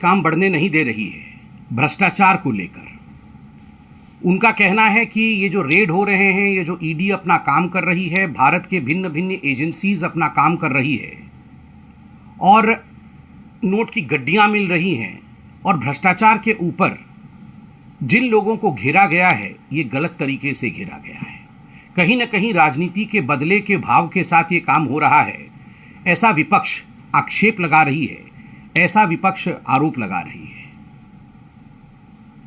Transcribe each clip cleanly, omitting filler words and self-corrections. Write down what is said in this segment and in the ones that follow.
काम बढ़ने नहीं दे रही है भ्रष्टाचार को लेकर। उनका कहना है कि ये जो रेड हो रहे हैं, ये जो ईडी अपना काम कर रही है, भारत के भिन्न भिन्न एजेंसीज अपना काम कर रही है और नोट की गड्डियां मिल रही हैं और भ्रष्टाचार के ऊपर जिन लोगों को घेरा गया है ये गलत तरीके से घेरा गया है। कहीं ना कहीं राजनीति के बदले के भाव के साथ ये काम हो रहा है, ऐसा विपक्ष आक्षेप लगा रही है, ऐसा विपक्ष आरोप लगा रही है।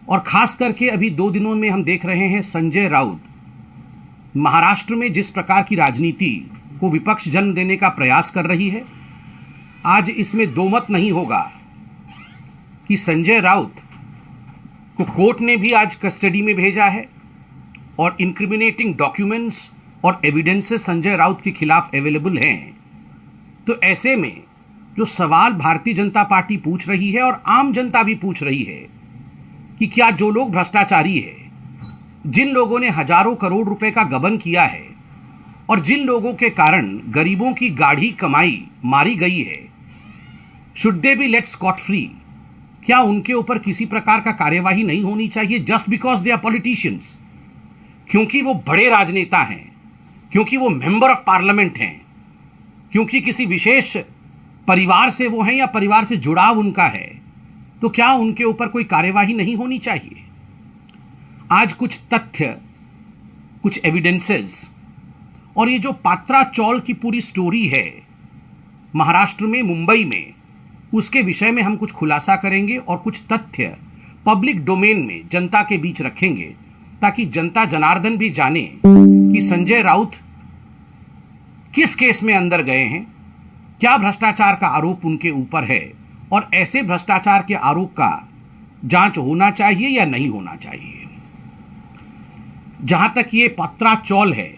और खास करके अभी 2 दिनों में हम देख रहे हैं संजय राउत महाराष्ट्र में जिस प्रकार की राजनीति को विपक्ष जन्म देने का प्रयास कर रही है, आज इसमें दो मत नहीं होगा कि संजय राउत को कोर्ट ने भी आज कस्टडी में भेजा है और इंक्रिमिनेटिंग डॉक्यूमेंट्स और एविडेंसेस संजय राउत के खिलाफ अवेलेबल हैं। तो ऐसे में जो सवाल भारतीय जनता पार्टी पूछ रही है और आम जनता भी पूछ रही है कि क्या जो लोग भ्रष्टाचारी है, जिन लोगों ने हजारों करोड़ रुपए का गबन किया है और जिन लोगों के कारण गरीबों की गाढ़ी कमाई मारी गई है, should they be let scot free? क्या उनके ऊपर किसी प्रकार का कार्यवाही नहीं होनी चाहिए just because they are politicians? क्योंकि वो बड़े राजनेता हैं, क्योंकि वो मेंबर ऑफ पार्लियामेंट हैं, क्योंकि किसी विशेष परिवार से वो हैं या परिवार से जुड़ाव उनका है, तो क्या उनके ऊपर कोई कार्यवाही नहीं होनी चाहिए? आज कुछ तथ्य, कुछ एविडेंसेस और ये जो पात्रा चौल की पूरी स्टोरी है महाराष्ट्र में, मुंबई में, उसके विषय में हम कुछ खुलासा करेंगे और कुछ तथ्य पब्लिक डोमेन में जनता के बीच रखेंगे ताकि जनता जनार्दन भी जाने कि संजय राउत किस केस में अंदर गए हैं, क्या भ्रष्टाचार का आरोप उनके ऊपर है और ऐसे भ्रष्टाचार के आरोप का जांच होना चाहिए या नहीं होना चाहिए। जहां तक ये पात्रा चौल है,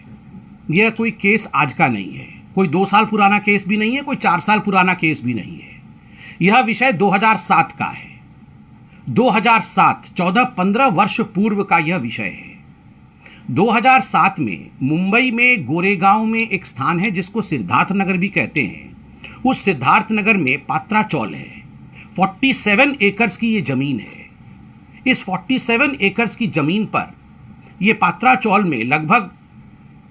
यह कोई केस आज का नहीं है, कोई 2 साल पुराना केस भी नहीं है, कोई 4 साल पुराना केस भी नहीं है। यह विषय 2007 का है। 2007 14-15 वर्ष पूर्व का यह विषय है। 2007 में मुंबई में गोरेगांव में एक स्थान है जिसको सिद्धार्थ नगर भी कहते हैं। उस सिद्धार्थ नगर में पात्रा चौल है। 47 एकर्स की ये जमीन है। इस 47 एकर्स की जमीन पर यह पात्रा चौल में लगभग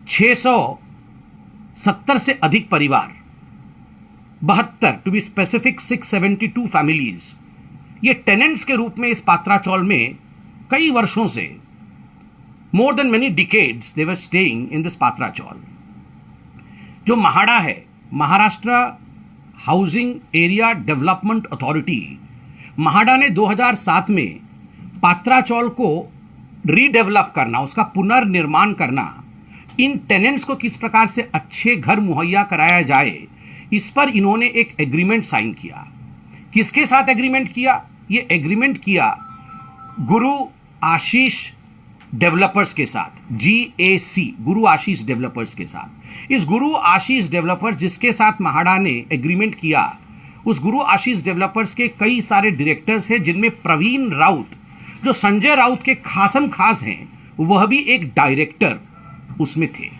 670 से अधिक परिवार, 72 टू बी स्पेसिफिक 672 फैमिलीज, ये टेनेंट्स के रूप में इस पात्रा चौल में कई वर्षों से, more than many decades they were staying in this Patra chawl. जो महाड़ा है, Maharashtra housing area development authority, MHADA ने 2007 में पात्रा चौल को रीडेवलप करना, उसका पुनर्निर्माण करना, इन टेनेंट्स को किस प्रकार से अच्छे घर मुहैया कराया जाए, इस पर इन्होंने एक एग्रीमेंट साइन किया। किसके साथ एग्रीमेंट किया? ये एग्रीमेंट किया गुरु आशीष डेवलपर्स के साथ, GAC, गुरु आशीष डेवलपर्स के साथ। इस गुरु आशीष डेवलपर्स जिसके साथ महाड़ा ने एग्रीमेंट किया, उस गुरु आशीष डेवलपर्स के कई सारे डायरेक्टर्स हैं, जिनमें प्रवीण राउत, जो संजय राउत के खासम खास हैं, वह भी एक डायरेक्टर उसमें थे।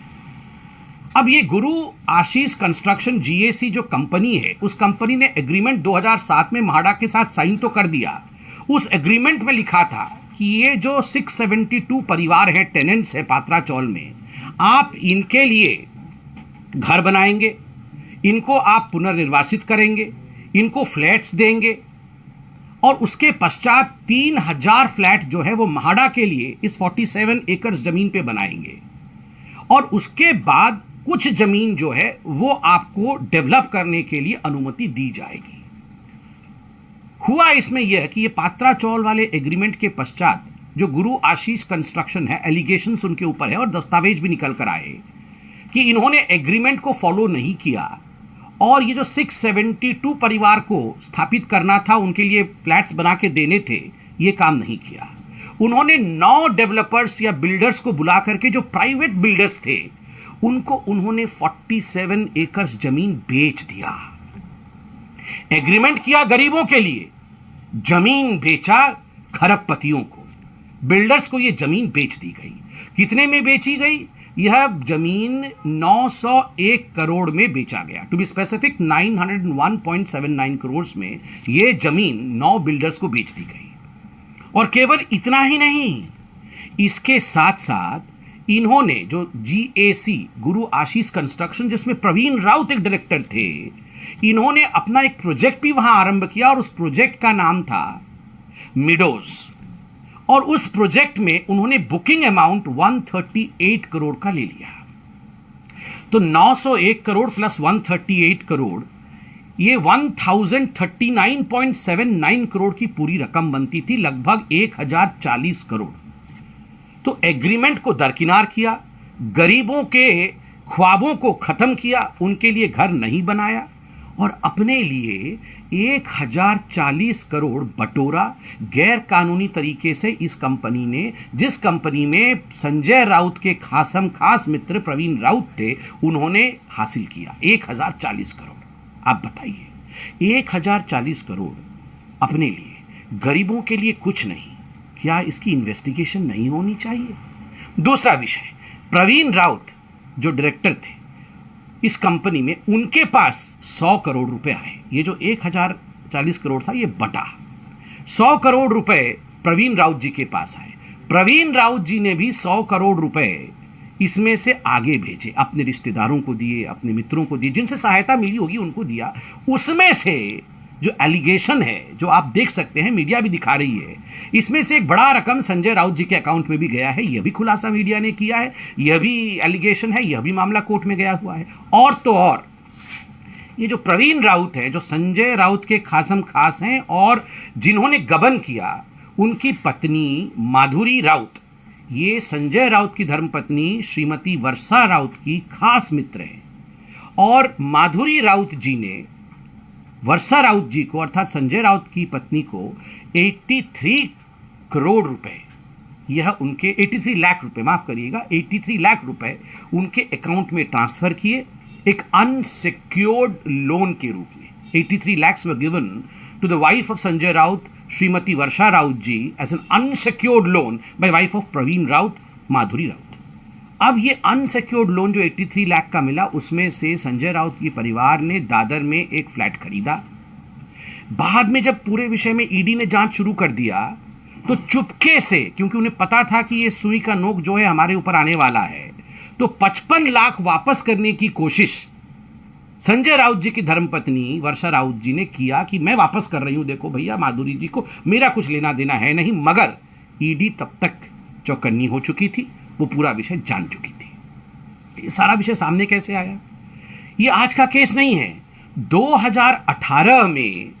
अब ये गुरु आशीष कंस्ट्रक्शन GAC जो कंपनी है, उस कंपनी ने एग्रीमेंट 2007 में महाड़ा के साथ साइन तो कर दिया। उस एग्रीमेंट में लिखा था कि ये जो 672 परिवार हैं, टेनेंट्स हैं पात्रा चौल में, आप इनके लिए घर बनाएंगे, इनको आप पुनर्निर्वासित करेंगे, इनको फ्लैट्स देंगे और उसके पश्चात 3000 फ्लैट जो है वो महाड़ा के लिए इस 47 एकर्स जमीन पे बनाएंगे और उसके बाद कुछ जमीन जो है वो आपको डेवलप करने के लिए अनुमति दी जाएगी। हुआ इसमें यह कि ये पात्रा चौल वाले एग्रीमेंट के पश्चात जो गुरु आशीष कंस्ट्रक्शन है, एलिगेशंस उनके ऊपर है और दस्तावेज भी निकल कर आए कि इन्होंने एग्रीमेंट को फॉलो नहीं किया और ये जो 672 परिवार को स्थापित करना था, उनके लिए फ्लैट्स बना के देने थे, ये काम नहीं किया। उन्होंने 9 डेवलपर्स या बिल्डर्स को बुला करके, जो प्राइवेट बिल्डर्स थे, उनको उन्होंने 47 एकर्स जमीन बेच दिया। एग्रीमेंट किया गरीबों के लिए, जमीन बेचा खरबपतियों को। बिल्डर्स को यह जमीन बेच दी गई। कितने में बेची गई? यह जमीन 901 करोड़ में बेचा गया। टू बी स्पेसिफिक 901.79 करोड़ में यह जमीन 9 बिल्डर्स को बेच दी गई। और केवल इतना ही नहीं, इसके साथ साथ इन्होंने जो GAC गुरु आशीष कंस्ट्रक्शन, जिसमें प्रवीण राउत एक डायरेक्टर थे, इन्होंने अपना एक प्रोजेक्ट भी वहां आरंभ किया और उस प्रोजेक्ट का नाम था मिडोज। और उस प्रोजेक्ट में उन्होंने बुकिंग अमाउंट 138 करोड़ का ले लिया। तो 901 करोड़ प्लस 138 करोड़, ये 1039.79 करोड़ की पूरी रकम बनती थी, लगभग 1040 करोड़। तो एग्रीमेंट को दरकिनार किया, गरीबों के ख्वाबों को खत्म किया, उनके लिए घर नहीं बनाया और अपने लिए 1040 करोड़ बटोरा गैर कानूनी तरीके से। इस कंपनी ने, जिस कंपनी में संजय राउत के खास मित्र प्रवीण राउत थे, उन्होंने हासिल किया 1040 करोड़। आप बताइए, 1040 करोड़ अपने लिए, गरीबों के लिए कुछ नहीं, क्या इसकी इन्वेस्टिगेशन नहीं होनी चाहिए? दूसरा विषय, प्रवीण राउत जो डायरेक्टर थे इस कंपनी में, उनके पास 100 करोड़ रुपए आए। ये जो 1040 करोड़ था, ये बटा 100 करोड़ रुपए प्रवीण राउत जी के पास आए। प्रवीण राउत जी ने भी 100 करोड़ रुपए इसमें से आगे भेजे, अपने रिश्तेदारों को दिए, अपने मित्रों को दिए, जिनसे सहायता मिली होगी उनको दिया। उसमें से जो एलिगेशन है, जो आप देख सकते हैं, मीडिया भी दिखा रही है, इसमें से एक बड़ा रकम संजय राउत जी के अकाउंट में भी गया है। यह भी खुलासा मीडिया ने किया है, यह भी एलिगेशन है, यह भी मामला कोर्ट में गया हुआ है। और तो और ये जो प्रवीण राउत है, जो संजय राउत के खास हैं और जिन्होंने गबन किया, उनकी पत्नी माधुरी राउत, ये संजय राउत की धर्मपत्नी श्रीमती वर्षा राउत की खास मित्र है। और माधुरी राउत जी ने वर्षा राउत जी को, अर्थात संजय राउत की पत्नी को 83 करोड़ रुपए, यह उनके 83 लाख रुपए, माफ करिएगा, 83 लाख रुपए उनके अकाउंट में ट्रांसफर किए एक अनसिक्योर्ड लोन के रूप में। 83 lakhs were given to the wife of Sanjay Raut, Shrimati Varsha Raut ji, as an unsecured loan by wife of Praveen Raut, माधुरी राउत। अब ये अनसिक्योर्ड लोन जो 83 लाख का मिला, उसमें से संजय राउत के परिवार ने दादर में एक फ्लैट खरीदा। बाद में जब पूरे विषय में ईडी ने जांच शुरू कर दिया, तो चुपके से, क्योंकि उन्हें पता था कि ये सुई का नोक जो है हमारे ऊपर आने वाला है, तो 55 लाख वापस करने की कोशिश संजय राउत जी की धर्मपत्नी वर्षा राउत जी ने किया कि मैं वापस कर रही हूं, देखो भैया, माधुरी जी को मेरा कुछ लेना देना है नहीं। मगर ईडी तब तक चौकन्नी हो चुकी थी, वो पूरा विषय जान चुकी थी। ये सारा विषय सामने कैसे आया? ये आज का केस नहीं है। 2018 में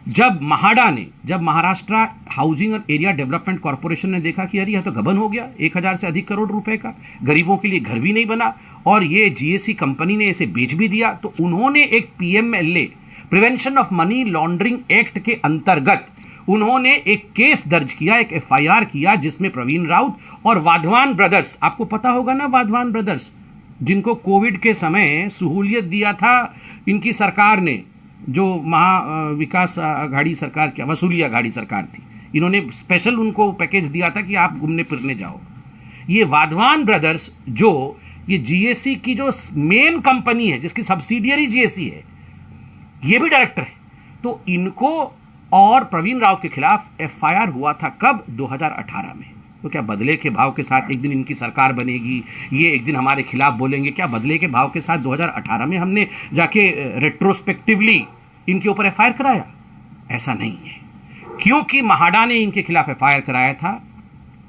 जब महाडा ने, जब Maharashtra housing and area development corporation ने देखा कि अरे यह तो गबन हो गया, 1000 से अधिक करोड़ रुपए का, गरीबों के लिए घर भी नहीं बना और ये GAC कंपनी ने इसे बेच भी दिया, तो उन्होंने एक PMLA, prevention of money laundering act के अंतर्गत उन्होंने एक केस दर्ज किया, एक FIR किया, जिसमें प्रवीण राउत और वाधवान ब्रदर्स, आपको पता होगा ना, वाधवान ब्रदर्स जिनको कोविड के समय सहूलियत दिया था इनकी सरकार ने, जो विकास आघाड़ी सरकार, क्या वसूली आघाड़ी सरकार थी, इन्होंने स्पेशल उनको पैकेज दिया था कि आप घूमने फिरने जाओ। ये वाधवान ब्रदर्स, जो ये GAC की जो मेन कंपनी है, जिसकी सब्सिडियरी GAC है, ये भी डायरेक्टर है। तो इनको और प्रवीण राउत के खिलाफ FIR हुआ था कब? 2018 में। तो क्या बदले के भाव के साथ एक दिन इनकी सरकार बनेगी, ये एक दिन हमारे खिलाफ बोलेंगे? क्या बदले के भाव के साथ 2018 में हमने जाके रेट्रोस्पेक्टिवली इनके ऊपर FIR कराया? ऐसा नहीं है, क्योंकि महाडा ने इनके खिलाफ FIR कराया था।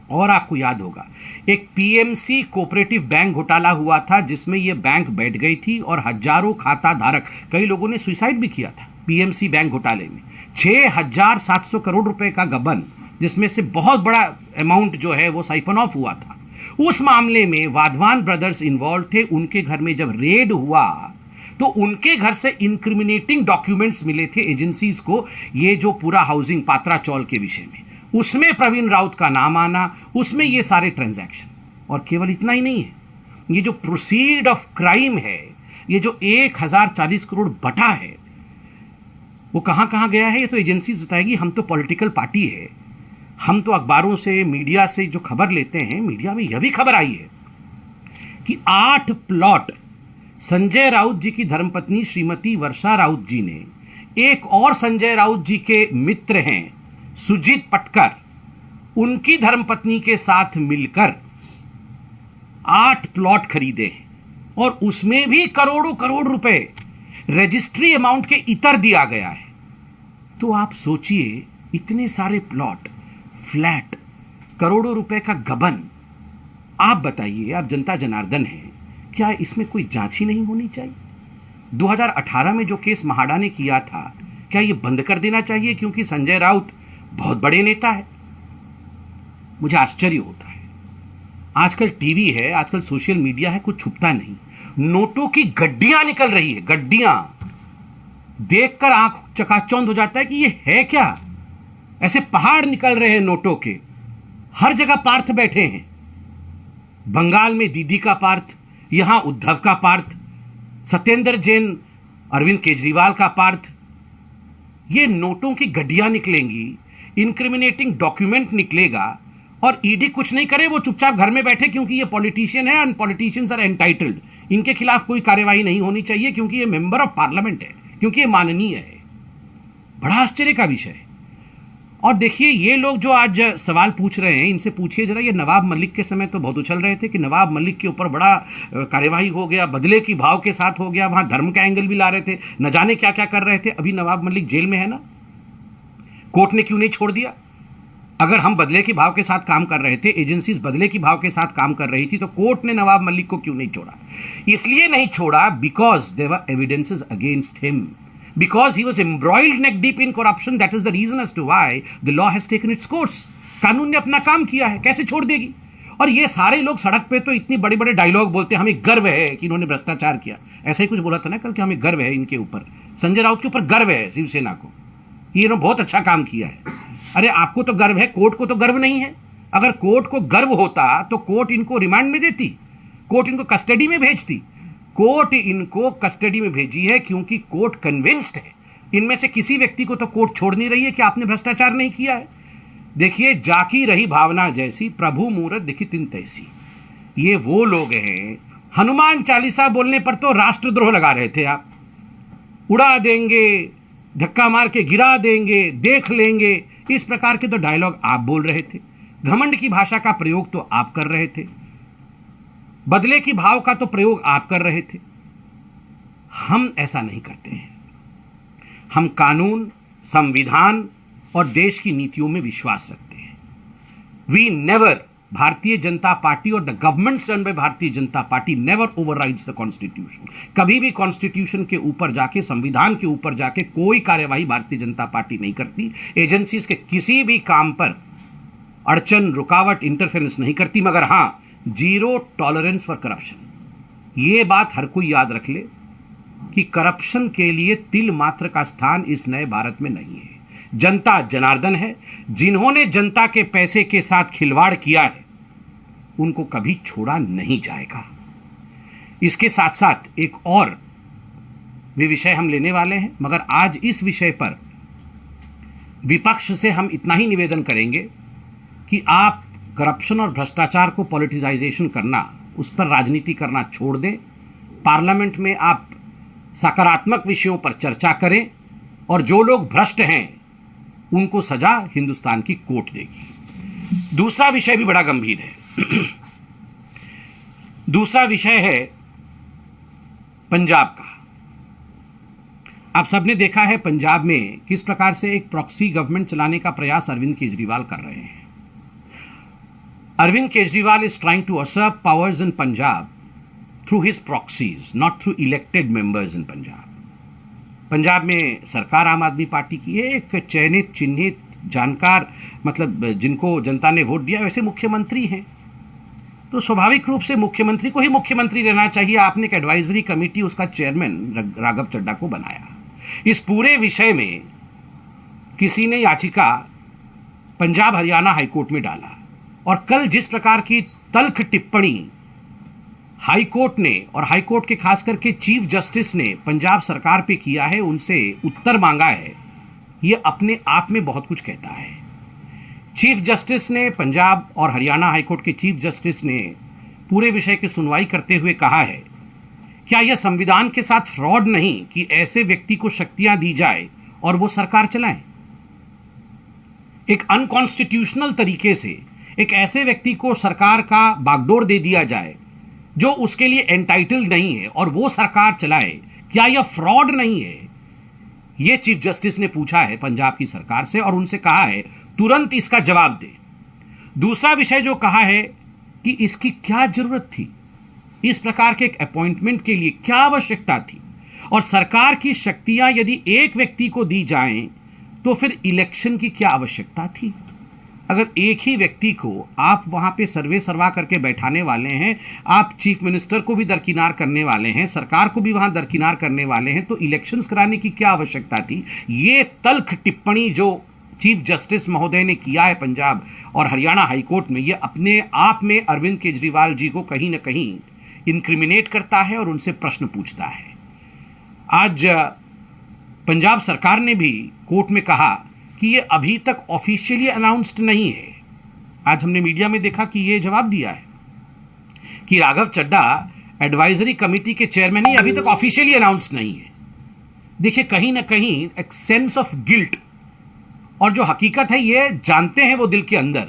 और आपको याद होगा, एक PMC कोऑपरेटिव बैंक घोटाला हुआ था, जिसमें यह बैंक बैठ गई थी और हजारों खाता धारक, कई लोगों ने सुसाइड भी किया था PMC बैंक घोटाले में। 6700 करोड़ रुपए का गबन, जिसमें से बहुत बड़ा अमाउंट जो है वो साइफन ऑफ हुआ था। उस मामले में वाधवान ब्रदर्स इन्वॉल्व थे। उनके घर में जब रेड हुआ तो उनके घर से इंक्रिमिनेटिंग डॉक्यूमेंट्स मिले थे एजेंसीज को, ये जो पूरा हाउसिंग पात्रा चौल के विषय में, उसमें प्रवीण राउत का नाम आना, उसमें ये सारे ट्रांजैक्शन। और केवल इतना ही नहीं है, ये जो प्रोसीड ऑफ क्राइम है, ये जो 1040 करोड़ बटा है, वो कहां कहां गया है, ये तो एजेंसीज बताएगी। हम तो पॉलिटिकल पार्टी है, हम तो अखबारों से, मीडिया से जो खबर लेते हैं, मीडिया में यह भी खबर आई है कि 8 प्लॉट संजय राउत जी की धर्मपत्नी श्रीमती वर्षा राउत जी ने एक और संजय राउत जी के मित्र हैं सुजीत पटकर, उनकी धर्मपत्नी के साथ मिलकर 8 प्लॉट खरीदे हैं और उसमें भी करोड़ों करोड़ रुपए रजिस्ट्री अमाउंट के इतर दिया गया है। तो आप सोचिए, इतने सारे प्लॉट, फ्लैट, करोड़ों रुपए का गबन। आप बताइए, आप जनता जनार्दन हैं, क्या इसमें कोई जांच ही नहीं होनी चाहिए? 2018 में जो केस महाड़ा ने किया था, क्या यह बंद कर देना चाहिए क्योंकि संजय राउत बहुत बड़े नेता है? मुझे आश्चर्य होता है। आजकल टीवी है, आजकल सोशल मीडिया है, कुछ छुपता नहीं। नोटों की गड्डियां निकल रही है, गड्डियां। देखकर आंख चकाचौंध हो जाता है कि ये है क्या। ऐसे पहाड़ निकल रहे हैं नोटों के। हर जगह पार्थ बैठे हैं। बंगाल में दीदी का पार्थ, यहां उद्धव का पार्थ, सत्येंद्र जैन, अरविंद केजरीवाल का पार्थ। ये नोटों की गड्डियां निकलेंगी, इंक्रिमिनेटिंग डॉक्यूमेंट निकलेगा और ईडी कुछ नहीं करे, वो चुपचाप घर में बैठे क्योंकि ये पॉलिटिशियन है एंड पॉलिटिशियंस आर एंटाइटल्ड। इनके खिलाफ कोई कार्यवाही नहीं होनी चाहिए क्योंकि ये मेंबर ऑफ पार्लियामेंट है, क्योंकि ये माननीय है। बड़ा आश्चर्य का विषय है। और देखिए, ये लोग जो आज सवाल पूछ रहे हैं, इनसे पूछिए जरा, ये नवाब मलिक के समय तो बहुत उछल रहे थे कि नवाब मलिक के ऊपर बड़ा कार्यवाही हो गया, बदले की भाव के साथ हो गया, वहां धर्म का एंगल भी ला रहे थे, न जाने क्या क्या कर रहे थे। अभी नवाब मलिक जेल में है ना, कोर्ट ने क्यों नहीं छोड़ दिया? अगर हम बदले के भाव के साथ काम कर रहे थे, एजेंसीज बदले के भाव के साथ काम कर रही थी, तो कोर्ट ने नवाब मलिक को क्यों नहीं छोड़ा? इसलिए नहीं छोड़ा because there were evidences against him, because he was embroiled neck deep in corruption. That is the reason as to why the law has taken its course. कानून ने अपना काम किया है, कैसे छोड़ देगी? और ये सारे लोग सड़क पे तो इतनी बड़े बड़े डायलॉग बोलते हैं, हमें गर्व है कि इन्होंने भ्रष्टाचार किया। ऐसा ही कुछ बोला था ना कल कि हमें गर्व है इनके ऊपर, संजय राउत के ऊपर गर्व है शिवसेना को, ये इन्होंने बहुत अच्छा काम किया है। अरे आपको तो गर्व है, कोर्ट को तो गर्व नहीं है। अगर कोर्ट को गर्व होता तो कोर्ट इनको रिमांड में देती, कोर्ट इनको कस्टडी में भेजती। कोर्ट इनको कस्टडी में भेजी है क्योंकि कोर्ट कन्विंस्ड है, इनमें से किसी व्यक्ति को तो कोर्ट छोड़ नहीं रही है कि आपने भ्रष्टाचार नहीं किया है। देखिए, जाकी रही भावना जैसी, प्रभु मूरत दिखी तिन तैसी। ये वो लोग हैं, हनुमान चालीसा बोलने पर तो राष्ट्रद्रोह लगा रहे थे आप। उड़ा देंगे, धक्का मार के गिरा देंगे, देख लेंगे, इस प्रकार के तो डायलॉग आप बोल रहे थे। घमंड की भाषा का प्रयोग तो आप कर रहे थे, बदले की भाव का तो प्रयोग आप कर रहे थे। हम ऐसा नहीं करते हैं। हम कानून, संविधान और देश की नीतियों में विश्वास रखते हैं। We never, Bharatiya Janata party और the government run by Bharatiya Janata party never overrides the constitution. कभी भी कॉन्स्टिट्यूशन के ऊपर जाके, संविधान के ऊपर जाके कोई कार्यवाही भारतीय जनता पार्टी नहीं करती। एजेंसीज के किसी भी काम पर अड़चन, रुकावट, इंटरफेरेंस नहीं करती। मगर हां, जीरो टॉलरेंस फॉर करप्शन। यह बात हर कोई याद रख ले कि करप्शन के लिए तिल मात्र का स्थान इस नए भारत में नहीं है। जनता जनार्दन है, जिन्होंने जनता के पैसे के साथ खिलवाड़ किया है उनको कभी छोड़ा नहीं जाएगा। इसके साथ साथ एक और भी विषय हम लेने वाले हैं, मगर आज इस विषय पर विपक्ष से हम इतना ही निवेदन करेंगे कि आप करप्शन और भ्रष्टाचार को पॉलिटिसाइजेशन करना, उस पर राजनीति करना छोड़ दें। पार्लियामेंट में आप सकारात्मक विषयों पर चर्चा करें और जो लोग भ्रष्ट हैं उनको सजा हिंदुस्तान की कोर्ट देगी। दूसरा विषय भी बड़ा गंभीर है। दूसरा विषय है पंजाब का। आप सबने देखा है पंजाब में किस प्रकार से एक प्रॉक्सी गवर्नमेंट चलाने का प्रयास अरविंद केजरीवाल कर रहे हैं। Arvind Kejriwal is trying to usurp powers in Punjab through his proxies, not through elected members in Punjab. Punjab में सरकार आम आदमी पार्टी की है, एक चयनित, चिन्हित, जानकार, मतलब जिनको जनता ने वोट दिया वैसे मुख्यमंत्री हैं। तो स्वाभाविक रूप से मुख्यमंत्री को ही मुख्यमंत्री रहना चाहिए। आपने एक एडवाइजरी कमेटी, उसका चेयरमैन राघव चड्ढा को बनाया। इस पूरे विषय में किसी ने याचिका पंजाब हरियाणा हाईकोर्ट में डाला और कल जिस प्रकार की तल्ख टिप्पणी हाईकोर्ट ने और हाईकोर्ट के खास करके चीफ जस्टिस ने पंजाब सरकार पे किया है, उनसे उत्तर मांगा है, ये अपने आप में बहुत कुछ कहता है। चीफ जस्टिस ने, पंजाब और हरियाणा हाईकोर्ट के चीफ जस्टिस ने पूरे विषय की सुनवाई करते हुए कहा है, क्या यह संविधान के साथ फ्रॉड नहीं कि ऐसे व्यक्ति को शक्तियां दी जाए और वो सरकार चलाए? एक अनकॉन्स्टिट्यूशनल तरीके से एक ऐसे व्यक्ति को सरकार का बागडोर दे दिया जाए जो उसके लिए एंटाइटल्ड नहीं है और वो सरकार चलाए, क्या यह फ्रॉड नहीं है? यह चीफ जस्टिस ने पूछा है पंजाब की सरकार से और उनसे कहा है तुरंत इसका जवाब दे। दूसरा विषय जो कहा है कि इसकी क्या जरूरत थी, इस प्रकार के एक अपॉइंटमेंट के लिए क्या आवश्यकता थी, और सरकार की शक्तियां यदि एक व्यक्ति को दी जाएं तो फिर इलेक्शन की क्या आवश्यकता थी? अगर एक ही व्यक्ति को आप वहां पे सर्वे सर्वा करके बैठाने वाले हैं, आप चीफ मिनिस्टर को भी दरकिनार करने वाले हैं, सरकार को भी वहां दरकिनार करने वाले हैं, तो इलेक्शंस कराने की क्या आवश्यकता थी? ये तल्ख टिप्पणी जो चीफ जस्टिस महोदय ने किया है पंजाब और हरियाणा हाईकोर्ट में, ये अपने आप में अरविंद केजरीवाल जी को कहीं ना कहीं इंक्रिमिनेट करता है और उनसे प्रश्न पूछता है। आज पंजाब सरकार ने भी कोर्ट में कहा कि ये अभी तक ऑफिशियली अनाउंस्ड नहीं है। आज हमने मीडिया में देखा कि ये जवाब दिया है कि राघव चड्ढा एडवाइजरी कमेटी के चेयरमैन ही अभी तक ऑफिशियली अनाउंस्ड नहीं है। देखिए, कहीं ना कहीं एक सेंस ऑफ गिल्ट, और जो हकीकत है ये जानते हैं वो दिल के अंदर,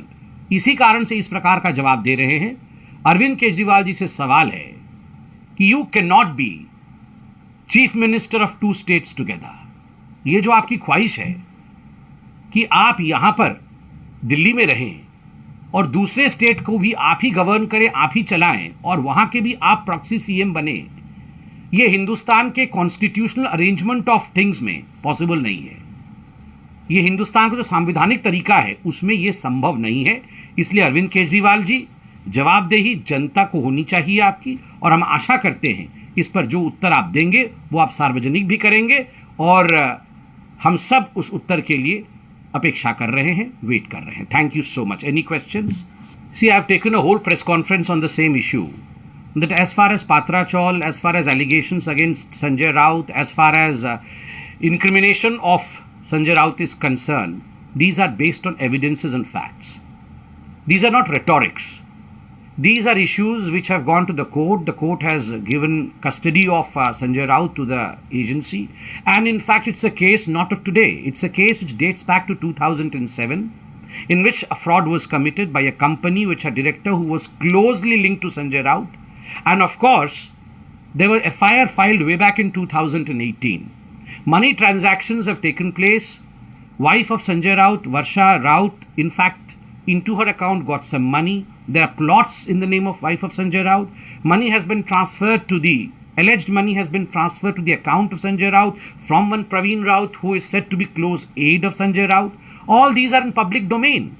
इसी कारण से इस प्रकार का जवाब दे रहे हैं। अरविंद केजरीवाल जी से सवाल है कि you can not be chief minister of 2 states together. ये जो आपकी ख्वाहिश है कि आप यहां पर दिल्ली में रहें और दूसरे स्टेट को भी आप ही गवर्न करें, आप ही चलाएं और वहां के भी आप प्रॉक्सी सीएम बने, ये हिंदुस्तान के कॉन्स्टिट्यूशनल अरेंजमेंट ऑफ थिंग्स में पॉसिबल नहीं है। ये हिंदुस्तान का जो संवैधानिक तरीका है उसमें यह संभव नहीं है। इसलिए अरविंद केजरीवाल जी, जवाबदेही जनता को होनी चाहिए आपकी, और हम आशा करते हैं इस पर जो उत्तर आप देंगे वो आप सार्वजनिक भी करेंगे, और हम सब उस उत्तर के लिए अपेक्षा कर रहे हैं, वेट कर रहे हैं। Thank you so much. Any questions? See, I have taken a whole press conference on the same issue, that as far as Patra Chaul, as far as allegations against Sanjay Raut, as far as incrimination of Sanjay Raut is concerned, these are based on evidences and facts. These are not rhetorics. These are issues which have gone to the court. The court has given custody of Sanjay Raut to the agency. And in fact, it's a case not of today. It's a case which dates back to 2007, in which a fraud was committed by a company which had a director who was closely linked to Sanjay Raut. And of course, there was a FIR filed way back in 2018. Money transactions have taken place. Wife of Sanjay Raut, Varsha Raut, in fact, into her account got some money. There are plots in the name of wife of Sanjay Raut. Money has been transferred to the, alleged money has been transferred to the account of Sanjay Raut from one Praveen Raut who is said to be close aide of Sanjay Raut. All these are in public domain.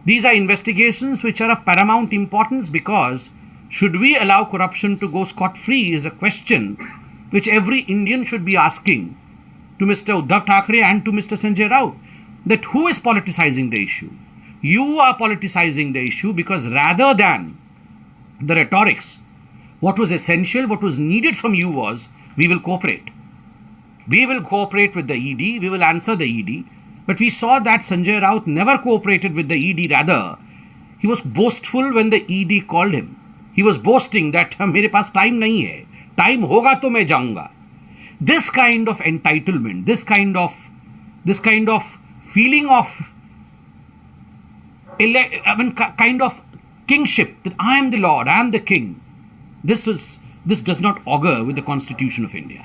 These are investigations which are of paramount importance, because should we allow corruption to go scot-free is a question which every Indian should be asking to Mr. Uddhav Thackeray and to Mr. Sanjay Raut, that who is politicizing the issue? You are politicizing the issue, because rather than the rhetorics, what was essential, what was needed from you was, we will cooperate. We will cooperate with the ED, we will answer the ED. But we saw that Sanjay Raut never cooperated with the ED. Rather, he was boastful when the ED called him. He was boasting that मेरे पास time नहीं है, time होगा तो मैं जाऊंगा. This kind of entitlement, this kind of feeling of kind of kingship, that I am the Lord, I am the king, this does not augur with the Constitution of India.